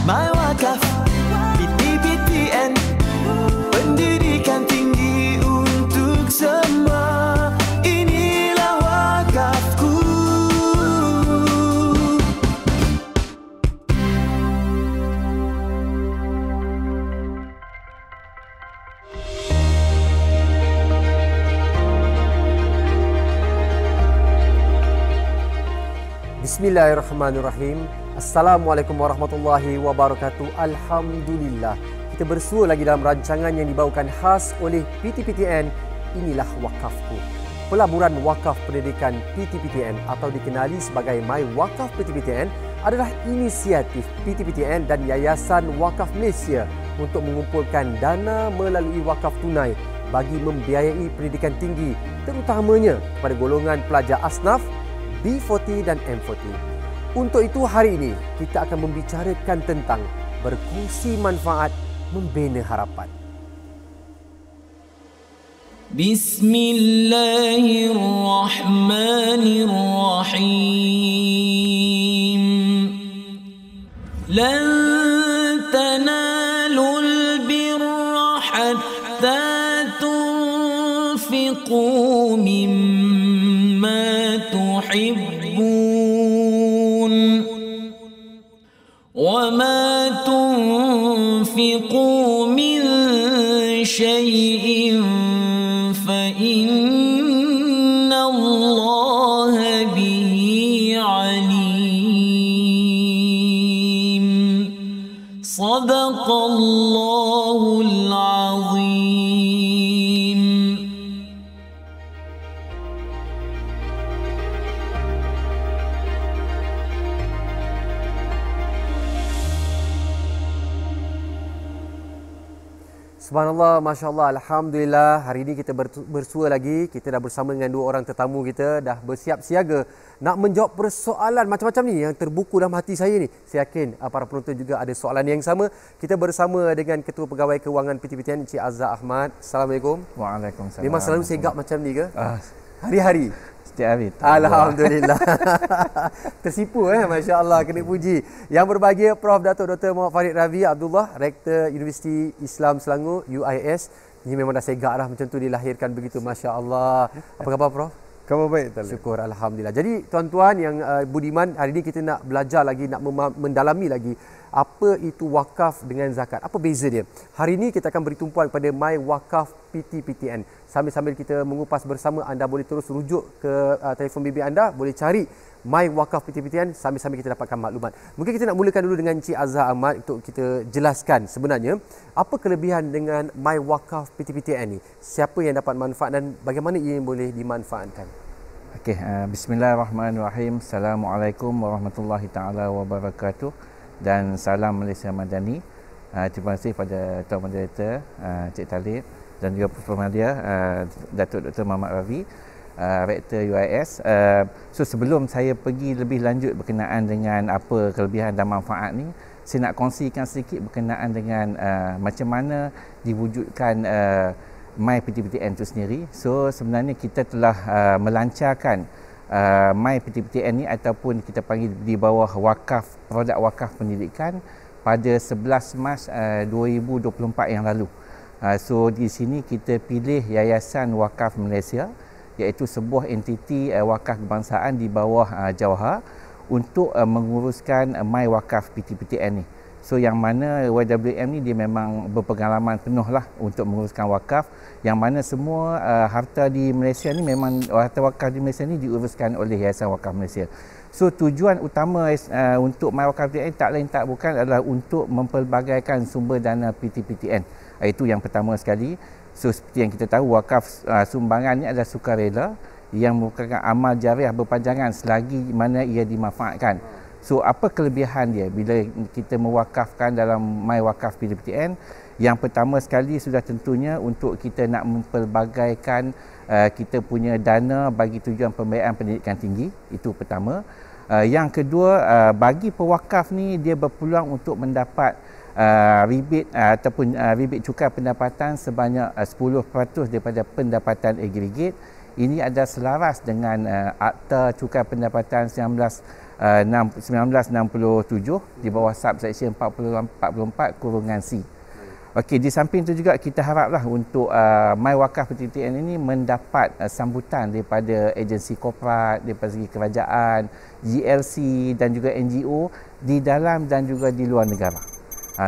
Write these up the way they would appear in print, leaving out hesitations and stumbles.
My Wakaf PTPTN, pendidikan tinggi untuk semua. Inilah wakafku. Bismillahirrahmanirrahim. Assalamualaikum warahmatullahi wabarakatuh. Alhamdulillah, kita bersua lagi dalam rancangan yang dibawakan khas oleh PTPTN. Inilah Wakafku. Pelaburan Wakaf Pendidikan PTPTN atau dikenali sebagai My Wakaf PTPTN adalah inisiatif PTPTN dan Yayasan Wakaf Malaysia untuk mengumpulkan dana melalui wakaf tunai bagi membiayai pendidikan tinggi, terutamanya kepada golongan pelajar asnaf, B40 dan M40. Untuk itu hari ini kita akan membicarakan tentang berkongsi manfaat membina harapan. Bismillahirrahmanirrahim. Lan tanalul birra hatta tunfiqu mimma tuhibbun wa ma tunfiqu min syai'in fa inna Allaha bihi alim. Sadaqallahul azim. Subhanallah, Masya Allah, Alhamdulillah. Hari ini kita bersua lagi. Kita dah bersama dengan dua orang tetamu kita. Dah bersiap siaga nak menjawab persoalan macam-macam ni yang terbuku dalam hati saya ni. Saya yakin para penonton juga ada soalan yang sama. Kita bersama dengan Ketua Pegawai Kewangan PTPTN, Encik Azhar Ahmad. Assalamualaikum. Waalaikumsalam. Memang selalu segap macam ni ke? Hari-hari? Setiap hari. Alhamdulillah. Tersipu Masya Allah, kena puji. Yang berbahagia Prof. Datuk Dr. Muhammad Farid Ravi Abdullah, Rektor Universiti Islam Selangor UIS. Ini memang dah segak dah macam tu dilahirkan begitu, Masya Allah. Apa khabar Prof? Khabar baik tak? Syukur, Alhamdulillah. Jadi tuan-tuan yang budiman, hari ini kita nak belajar lagi, nak mendalami lagi apa itu wakaf dengan zakat. Apa beza dia? Hari ini kita akan beri tumpuan kepada My Wakaf PTPTN. Sambil-sambil kita mengupas bersama, anda boleh terus rujuk ke telefon bimbit anda, boleh cari My Wakaf PTPTN sambil-sambil kita dapatkan maklumat. Mungkin kita nak mulakan dulu dengan Encik Azhar Ahmad untuk kita jelaskan sebenarnya apa kelebihan dengan My Wakaf PTPTN ni. Siapa yang dapat manfaat dan bagaimana ia boleh dimanfaatkan? Okey, bismillahirrahmanirrahim. Assalamualaikum warahmatullahi taala wabarakatuh dan salam Malaysia Madani. Terima kasih pada Tuan Moderator Cik Talib dan juga Prof. Nadia, Datuk Dr. Muhammad Ravi, Rektor UIS. So sebelum saya pergi lebih lanjut berkenaan dengan apa kelebihan dan manfaat ni, saya nak kongsikan sedikit berkenaan dengan macam mana diwujudkan My PTPTN itu sendiri. So sebenarnya kita telah melancarkan My PTPTN ni ataupun kita panggil di bawah wakaf, produk wakaf pendidikan pada 11 Mac 2024 yang lalu. So di sini kita pilih Yayasan Wakaf Malaysia, iaitu sebuah entiti wakaf kebangsaan di bawah Jawhar untuk menguruskan My Wakaf PTPTN ni. So yang mana YWM ni dia memang berpengalaman penuh lah untuk menguruskan wakaf, yang mana semua harta di Malaysia ni memang harta wakaf di Malaysia ni diuruskan oleh Yayasan Wakaf Malaysia. So tujuan utama untuk My Wakaf PTPTN tak lain tak bukan adalah untuk mempelbagaikan sumber dana PTPTN. Itu yang pertama sekali. So seperti yang kita tahu, wakaf sumbangan ni adalah sukarela yang merupakan amal jariah berpanjangan selagi mana ia dimanfaatkan. So apa kelebihan dia bila kita mewakafkan dalam My Wakaf PTPTN? Yang pertama sekali sudah tentunya untuk kita nak mempelbagaikan kita punya dana bagi tujuan pembiayaan pendidikan tinggi. Itu pertama. Yang kedua, bagi pewakaf ni dia berpeluang untuk mendapat rebate ataupun rebate cukai pendapatan sebanyak 10% daripada pendapatan agregat. Ini adalah selaras dengan Akta Cukai Pendapatan 19 1967 di bawah subsection 44/C. Okey, di samping itu juga kita haraplah untuk MyWakaf PTPTN ini mendapat sambutan daripada agensi korporat, daripada segi kerajaan, GLC dan juga NGO di dalam dan juga di luar negara.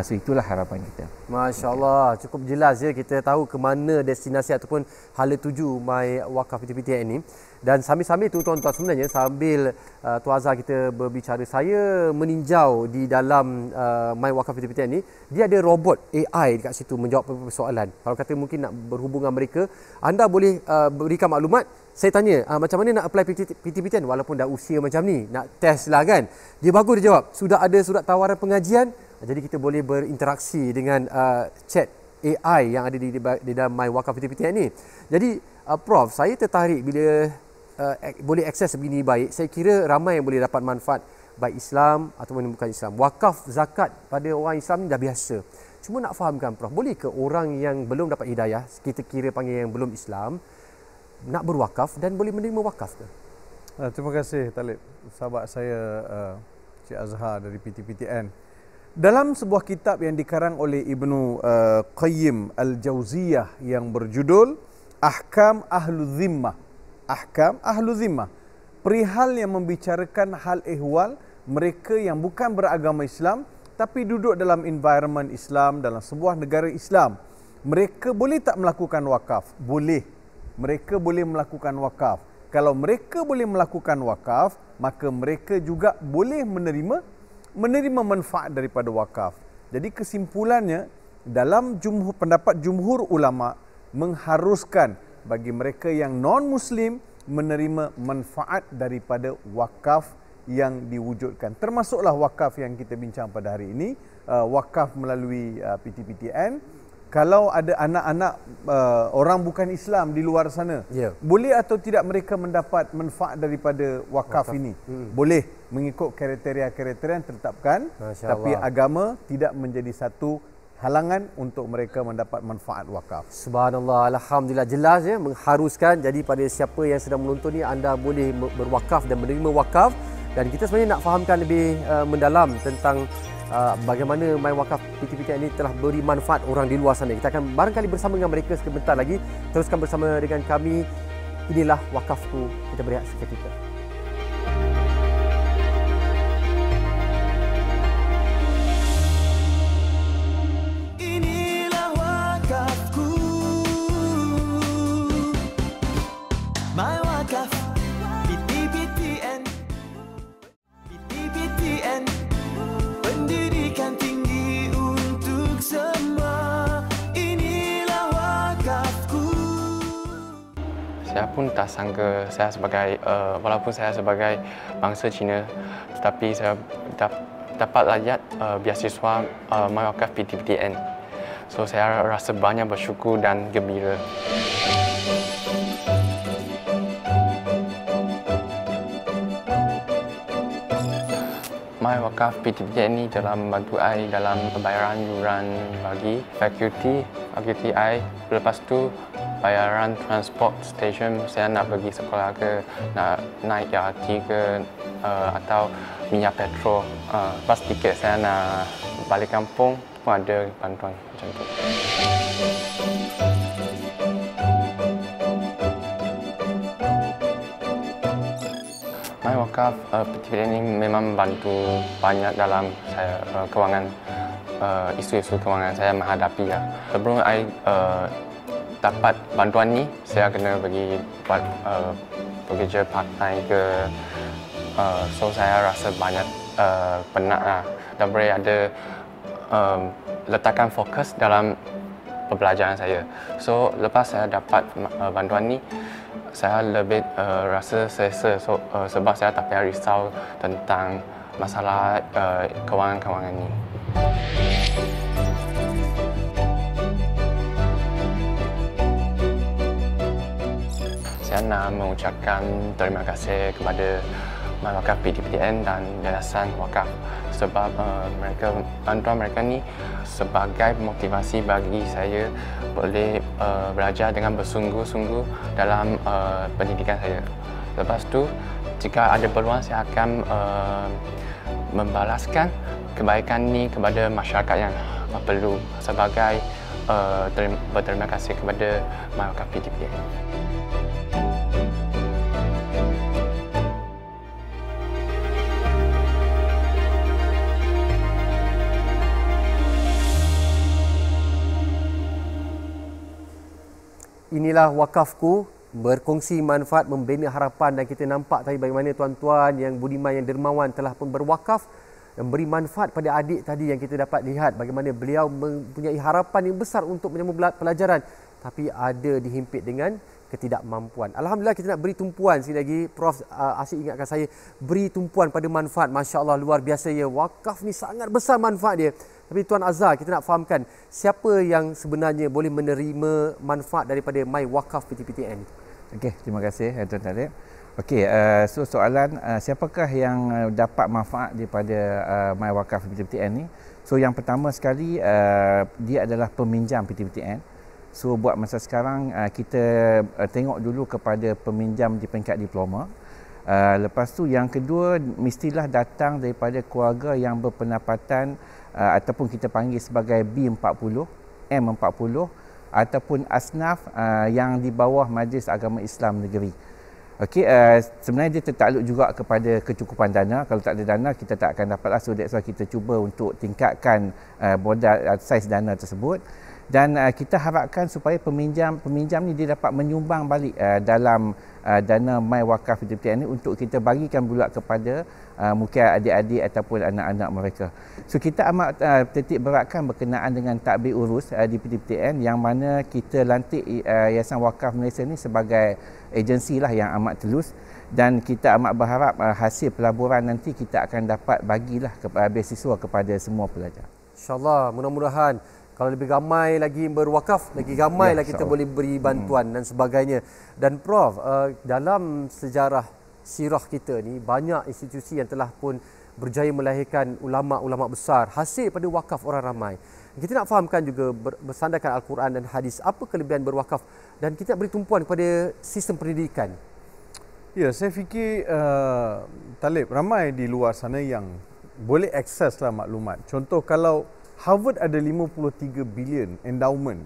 So itulah harapan kita. Masya Allah, cukup jelas ya, kita tahu ke mana destinasi ataupun hala tuju MyWakaf PTPTN ini. Dan sambil-sambil tu tuan-tuan, sebenarnya sambil Tuan Azhar kita berbicara, saya meninjau di dalam MyWakaf PTPTN ini, dia ada robot AI dekat situ menjawab beberapa soalan. Kalau kata mungkin nak berhubung dengan mereka, anda boleh berikan maklumat. Saya tanya, macam mana nak apply PTPTN walaupun dah usia macam ni, nak test lah kan. Dia bagus dia jawab, sudah ada surat tawaran pengajian. Jadi kita boleh berinteraksi dengan chat AI yang ada di dalam MyWakaf PTPTN ni. Jadi Prof, saya tertarik bila boleh akses begini baik. Saya kira ramai yang boleh dapat manfaat, baik Islam ataupun bukan Islam. Wakaf zakat pada orang Islam ni dah biasa. Cuma nak fahamkan Prof, boleh ke orang yang belum dapat hidayah, kita kira panggil yang belum Islam, nak berwakaf dan boleh menerima wakaf ke? Terima kasih Talib, sahabat saya Cik Azhar dari PTPTN. Dalam sebuah kitab yang dikarang oleh Ibnu Qayyim Al-Jauziyah yang berjudul Ahkam Ahlul Zimmah, Ahkam Ahlul Zimmah, perihal yang membicarakan hal ehwal mereka yang bukan beragama Islam tapi duduk dalam environment Islam, dalam sebuah negara Islam. Mereka boleh tak melakukan wakaf? Boleh. Mereka boleh melakukan wakaf. Kalau mereka boleh melakukan wakaf, maka mereka juga boleh menerima manfaat daripada wakaf. Jadi kesimpulannya, dalam pendapat jumhur ulama mengharuskan bagi mereka yang non-Muslim menerima manfaat daripada wakaf yang diwujudkan. Termasuklah wakaf yang kita bincang pada hari ini, wakaf melalui PTPTN. Kalau ada anak-anak orang bukan Islam di luar sana, boleh atau tidak mereka mendapat manfaat daripada wakaf ini? Boleh, mengikut kriteria-kriteria yang ditetapkan. Tapi agama tidak menjadi satu halangan untuk mereka mendapat manfaat wakaf. Subhanallah, alhamdulillah, jelas ya, mengharuskan. Jadi pada siapa yang sedang menonton ni, anda boleh berwakaf dan menerima wakaf. Dan kita sebenarnya nak fahamkan lebih mendalam tentang bagaimana MyWakaf PTPTN ini telah beri manfaat orang di luar sana. Kita akan barangkali bersama dengan mereka sebentar lagi. Teruskan bersama dengan kami. Inilah Wakafku, kita berehat seketika. Saya pun tak sangka saya sebagai, walaupun saya sebagai bangsa Cina, tetapi saya dapat layak beasiswa MyWakaf PTPTN. So saya rasa banyak bersyukur dan gembira. MyWakaf PTPTN ini telah membantu saya dalam pembayaran yuran bagi fakulti saya. Lepas tu bayaran transport station, saya nak pergi sekolah ke, nak naik LRT ke, atau minyak petrol. Lepas tiket saya nak balik kampung pun ada bantuan macam tu. MyWakaf PTPTN ini memang membantu banyak dalam saya kewangan, isu-isu kewangan saya menghadapi. Sebelum saya dapat bantuan ni, saya kena pergi buat bekerja part-time ke, so saya rasa banyak penat lah. Dan boleh ada letakkan fokus dalam pembelajaran saya. So lepas saya dapat bantuan ni, saya lebih rasa selesa, sebab saya tak payah risau tentang masalah kewangan-kewangan ni. Saya nak mengucapkan terima kasih kepada MyWakaf PTPTN dan Yayasan Wakaf sebab bantuan mereka ni sebagai motivasi bagi saya boleh belajar dengan bersungguh-sungguh dalam pendidikan saya. Lepas tu Jika ada peluang, saya akan membalaskan kebaikan ini kepada masyarakat yang perlu sebagai berterima kasih kepada My Wakaf PTPN. Inilah wakafku, berkongsi manfaat, membina harapan, dan kita nampak tadi bagaimana tuan-tuan yang budiman, yang dermawan telah pun berwakaf dan beri manfaat pada adik tadi yang kita dapat lihat bagaimana beliau mempunyai harapan yang besar untuk menyambung pelajaran tapi ada dihimpit dengan ketidakmampuan. Alhamdulillah, kita nak beri tumpuan sekali lagi. Prof asyik ingatkan saya, beri tumpuan pada manfaat. Masya Allah, luar biasa ya. Wakaf ni sangat besar manfaat dia. Tapi Tuan Azhar, kita nak fahamkan siapa yang sebenarnya boleh menerima manfaat daripada My Wakaf PTPTN? Okey, terima kasih Tuan Talib. Okey, so soalan siapakah yang dapat manfaat daripada My Wakaf PTPTN ni? So yang pertama sekali, dia adalah peminjam PTPTN. So buat masa sekarang kita tengok dulu kepada peminjam di peringkat diploma. Lepas tu yang kedua, mestilah datang daripada keluarga yang berpendapatan ataupun kita panggil sebagai B40, M40 ataupun asnaf yang di bawah Majlis Agama Islam Negeri. Okey, sebenarnya dia tertakluk juga kepada kecukupan dana. Kalau tak ada dana, kita tak akan dapatlah. So that's why kita cuba untuk tingkatkan modal saiz dana tersebut. Dan kita harapkan supaya peminjam ni dia dapat menyumbang balik dalam dana My Wakaf PTPTN ini untuk kita bagikan pula kepada mungkin adik-adik ataupun anak-anak mereka. So kita amat titik beratkan berkenaan dengan tadbir urus di PTPTN, yang mana kita lantik Yayasan Wakaf Malaysia ni sebagai agensi lah yang amat telus, dan kita amat berharap hasil pelaburan nanti kita akan dapat bagilah beasiswa kepada semua pelajar. InsyaAllah, mudah-mudahan kalau lebih ramai lagi berwakaf, lagi ramai lagi kita boleh beri bantuan dan sebagainya. Dan Prof, dalam sejarah sirah kita ni, banyak institusi yang telah pun berjaya melahirkan ulama-ulama besar hasil pada wakaf orang ramai. Kita nak fahamkan juga bersandarkan Al-Quran dan hadis, apa kelebihan berwakaf, dan kita nak beri tumpuan kepada sistem pendidikan. Ya, saya fikir Talib, ramai di luar sana yang boleh akseslah maklumat. Contoh, kalau Harvard ada 53 bilion endowment,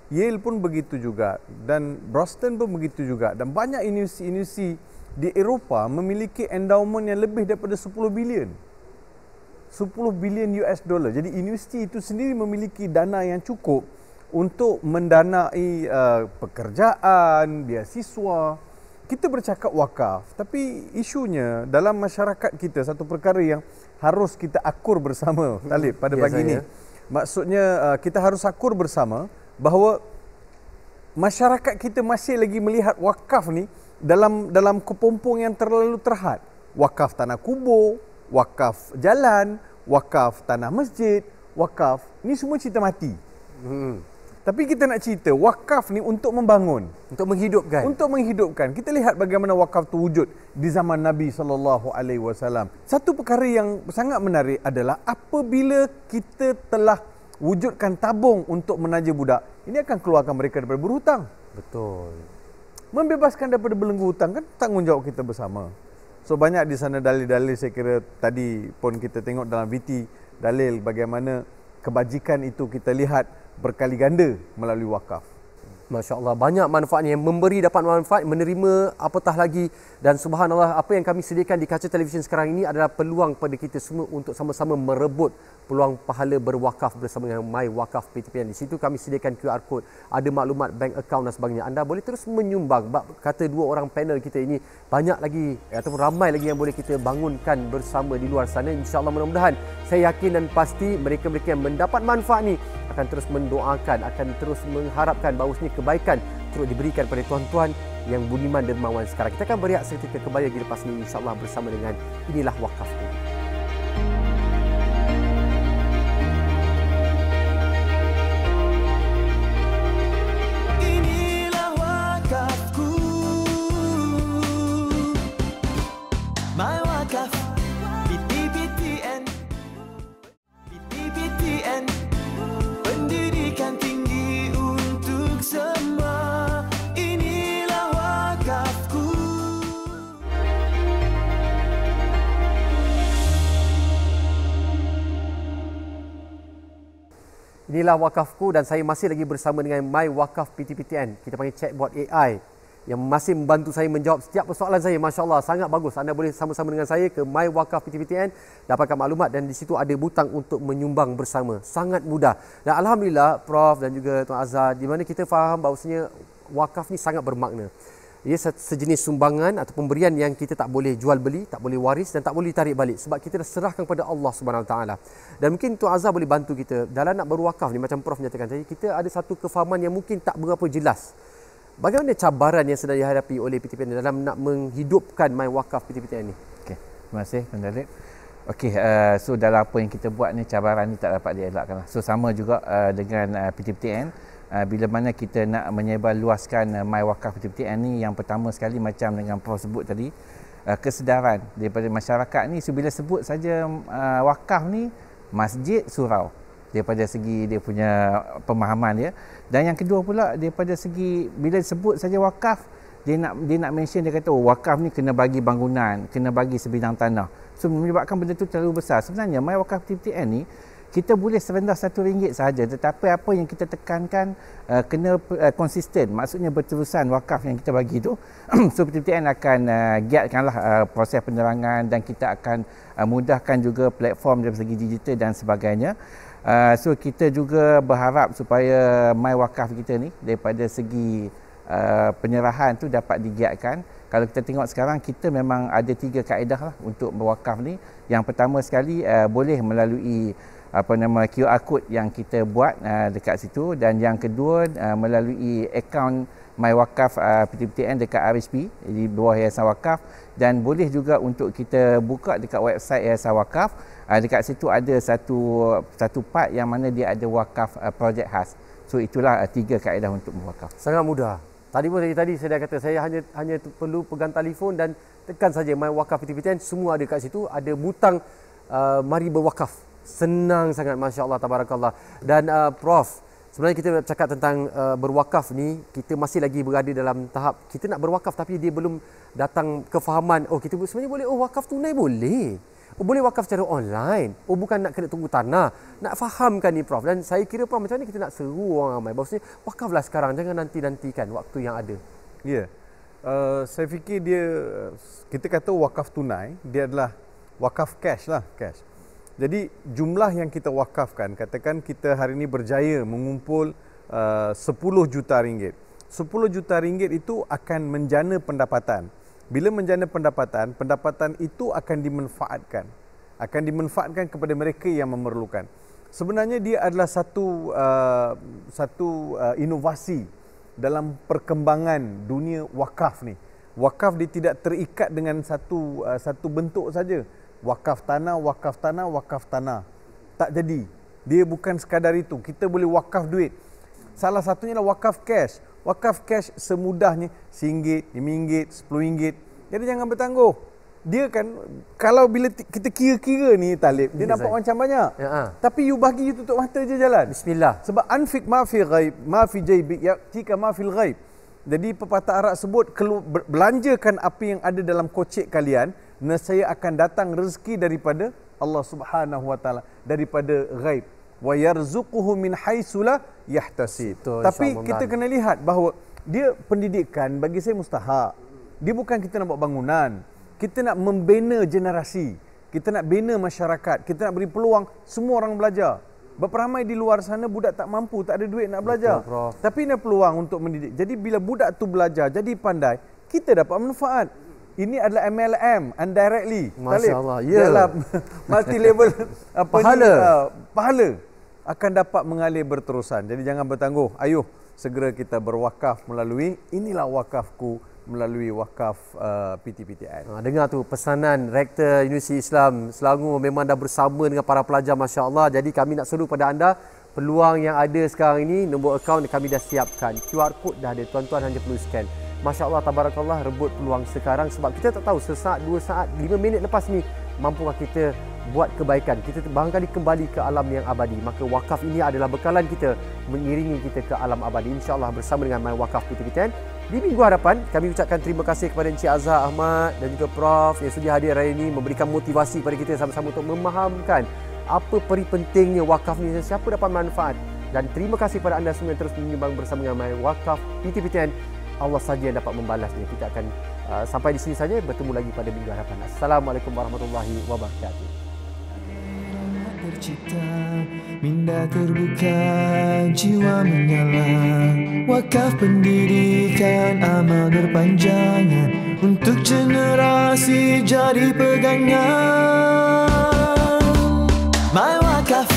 Yale pun begitu juga, dan Boston pun begitu juga, dan banyak universiti di Eropah memiliki endowment yang lebih daripada 10 bilion. 10 bilion US dollar. Jadi universiti itu sendiri memiliki dana yang cukup untuk mendanai pekerjaan, beasiswa. Kita bercakap wakaf, tapi isunya dalam masyarakat kita, satu perkara yang harus kita akur bersama, Talib, pada pagi ini. Maksudnya kita harus akur bersama bahawa masyarakat kita masih lagi melihat wakaf ni dalam kepompong yang terlalu terhad. Wakaf tanah kubur, wakaf jalan, wakaf tanah masjid, wakaf ni semua cerita mati. Tapi kita nak cerita wakaf ni untuk membangun, untuk menghidupkan. Untuk menghidupkan. Kita lihat bagaimana wakaf tu wujud di zaman Nabi SAW. Satu perkara yang sangat menarik adalah apabila kita telah wujudkan tabung untuk menaja budak, ini akan keluarkan mereka daripada berhutang. Betul. Membebaskan daripada belenggu hutang kan tanggungjawab kita bersama. So banyak di sana dalil-dalil, saya kira tadi pun kita tengok dalam VT, dalil bagaimana kebajikan itu kita lihat berkali ganda melalui wakaf. Masya Allah, banyak manfaatnya. Yang memberi dapat manfaat, menerima apatah lagi. Dan subhanallah, apa yang kami sediakan di kaca televisyen sekarang ini adalah peluang pada kita semua untuk sama-sama merebut peluang pahala berwakaf bersama dengan My Wakaf PTPN. Di situ kami sediakan QR code, ada maklumat bank account dan sebagainya. Anda boleh terus menyumbang. Kata dua orang panel kita ini, banyak lagi ataupun ramai lagi yang boleh kita bangunkan bersama di luar sana. InsyaAllah, mudah-mudahan, saya yakin dan pasti mereka-mereka yang mendapat manfaat ni akan terus mendoakan, akan terus mengharapkan bahawasanya kebaikan terus diberikan pada tuan-tuan yang budiman dermawan sekarang. Kita akan berehat seketika kembali lagi lepas ini, insyaAllah, bersama dengan Inilah Wakafku. Inilah wakafku, My Wakaf PTPTN, PTPTN, pendidikan tinggi untuk semua. Inilah wakafku. Inilah wakafku dan saya masih lagi bersama dengan My Wakaf PTPTN. Kita panggil chatbot AI yang masih membantu saya menjawab setiap persoalan saya. Masya Allah, sangat bagus. Anda boleh sama-sama dengan saya ke My Wakaf PTPTN, dapatkan maklumat dan di situ ada butang untuk menyumbang bersama. Sangat mudah. Dan Alhamdulillah, Prof dan juga Tuan Azhar, di mana kita faham bahawasanya wakaf ni sangat bermakna. Ia sejenis sumbangan atau pemberian yang kita tak boleh jual beli, tak boleh waris dan tak boleh tarik balik sebab kita dah serahkan kepada Allah Subhanahu Wa Taala. Dan mungkin Tuan Azhar boleh bantu kita dalam nak berwakaf ni, macam Prof nyatakan tadi, kita ada satu kefahaman yang mungkin tak berapa jelas. Bagaimana cabaran yang sedang dihadapi oleh PTPTN dalam nak menghidupkan My Wakaf PTPTN ni? Okey, terima kasih Tuan Talib. Okey, so dalam apa yang kita buat ni, cabaran ni tak dapat dielakkan. So sama juga dengan PTPTN. Bila mana kita nak menyebarluaskan My Wakaf PTPTN ni, yang pertama sekali macam dengan Prof sebut tadi, kesedaran daripada masyarakat ni. So bila sebut saja wakaf ni, masjid, surau, daripada segi dia punya pemahaman dia. Dan yang kedua pula, daripada segi bila sebut saja wakaf, dia nak mention, dia kata wakaf ni kena bagi bangunan, kena bagi sebidang tanah. So menyebabkan benda tu terlalu besar. Sebenarnya My Wakaf PTPTN ni kita boleh serendah RM1 sahaja, tetapi apa yang kita tekankan kena konsisten, maksudnya berterusan wakaf yang kita bagi tu. So PTPTN akan giatkanlah proses penerangan dan kita akan mudahkan juga platform dari segi digital dan sebagainya. So kita juga berharap supaya My Wakaf kita ni daripada segi penyerahan tu dapat digiatkan. Kalau kita tengok sekarang, kita memang ada 3 kaedah lah untuk berwakaf ni. Yang pertama sekali, boleh melalui QR code yang kita buat dekat situ, dan yang kedua melalui akaun My Wakaf PTPTN dekat RHP di bawah Yayasan Wakaf, dan boleh juga untuk kita buka dekat website Yayasan Wakaf. Dekat situ ada satu part yang mana dia ada wakaf projek khas. So itulah 3 kaedah untuk berwakaf. Sangat mudah. Tadi saya dah kata saya hanya perlu pegang telefon dan tekan saja My Wakaf PTPTN, semua ada kat situ, ada butang mari berwakaf. Senang sangat, Masya Allah, Tabarakallah. Dan Prof, sebenarnya kita nak cakap tentang berwakaf ni, kita masih lagi berada dalam tahap kita nak berwakaf tapi dia belum datang kefahaman. Oh, kita sebenarnya boleh, wakaf tunai boleh. Boleh wakaf secara online. Bukan nak kena tunggu tanah. Nak fahamkan ni Prof. Dan saya kira Prof, macam mana kita nak seru orang ramai. Bahawasanya wakaflah sekarang, jangan nanti-nantikan waktu yang ada. Ya. Saya fikir kita kata wakaf tunai, dia adalah wakaf cash lah, cash. Jadi jumlah yang kita wakafkan, katakan kita hari ini berjaya mengumpul 10 juta ringgit. 10 juta ringgit itu akan menjana pendapatan. Bila menjana pendapatan itu akan dimanfaatkan. Akan dimanfaatkan kepada mereka yang memerlukan. Sebenarnya dia adalah satu inovasi dalam perkembangan dunia wakaf ni. Wakaf dia tidak terikat dengan satu bentuk saja. Wakaf tanah. Tak jadi. Dia bukan sekadar itu. Kita boleh wakaf duit. Salah satunya adalah wakaf cash. Wakaf cash semudahnya RM1, RM5, RM10. Jadi jangan bertangguh. Dia kan, kalau bila kita kira-kira ni Talib, dia nampak macam banyak. Tapi you bagi, you tutup mata je jalan. Bismillah. Sebab anfik ma fi ghaib, ma fi jaybik, yatika ma fil ghaib. Jadi pepatah Arab sebut, belanjakan apa yang ada dalam kocek kalian, nescaya akan datang rezeki daripada Allah Subhanahu Wa Taala, daripada ghaib. Wa yarzuquhu min haitsu la yahtasib. Tapi kita kena lihat bahawa dia pendidikan bagi saya mustahak. Dia bukan kita nak buat bangunan. Kita nak membina generasi. Kita nak bina masyarakat. Kita nak beri peluang semua orang belajar. Berapa ramai di luar sana budak tak mampu, tak ada duit nak belajar. Betul, tapi ini peluang untuk mendidik. Jadi bila budak tu belajar, jadi pandai, kita dapat manfaat. Ini adalah MLM, indirectly. Masya Allah, ya. Dalam multi-level pahala akan dapat mengalir berterusan. Jadi jangan bertangguh. Ayuh, segera kita berwakaf melalui inilah wakafku, melalui wakaf PTPTN. Dengar tu pesanan Rektor Universiti Islam Selangor memang dah bersama dengan para pelajar, Masya Allah. Jadi kami nak seru pada anda, peluang yang ada sekarang ini, nombor akaun kami dah siapkan. QR code dah ada, tuan-tuan hanya perlu scan. Masya Allah, Tabarakallah, rebut peluang sekarang sebab kita tak tahu sesaat, 2 saat, 5 minit lepas ni mampukah kita buat kebaikan. Kita barangkali kembali ke alam yang abadi. Maka wakaf ini adalah bekalan kita mengiringi kita ke alam abadi. InsyaAllah bersama dengan My Wakaf PTPTN. Di minggu hadapan, kami ucapkan terima kasih kepada Encik Azhar Ahmad dan juga Prof yang sudi hadir hari ini, memberikan motivasi kepada kita sama-sama untuk memahamkan apa peri pentingnya wakaf ni dan siapa dapat manfaat. Dan terima kasih kepada anda semua yang terus menyumbang bersama dengan My Wakaf PTPTN. Allah saja yang dapat membalasnya. Kita akan sampai di sini saja. Bertemu lagi pada minggu hadapan. Assalamualaikum warahmatullahi wabarakatuh. Tercipta, minda terbuka, jiwa menyala. Wakaf pendidikan, amal berpanjangan, untuk generasi jadi pegangan. My Wakaf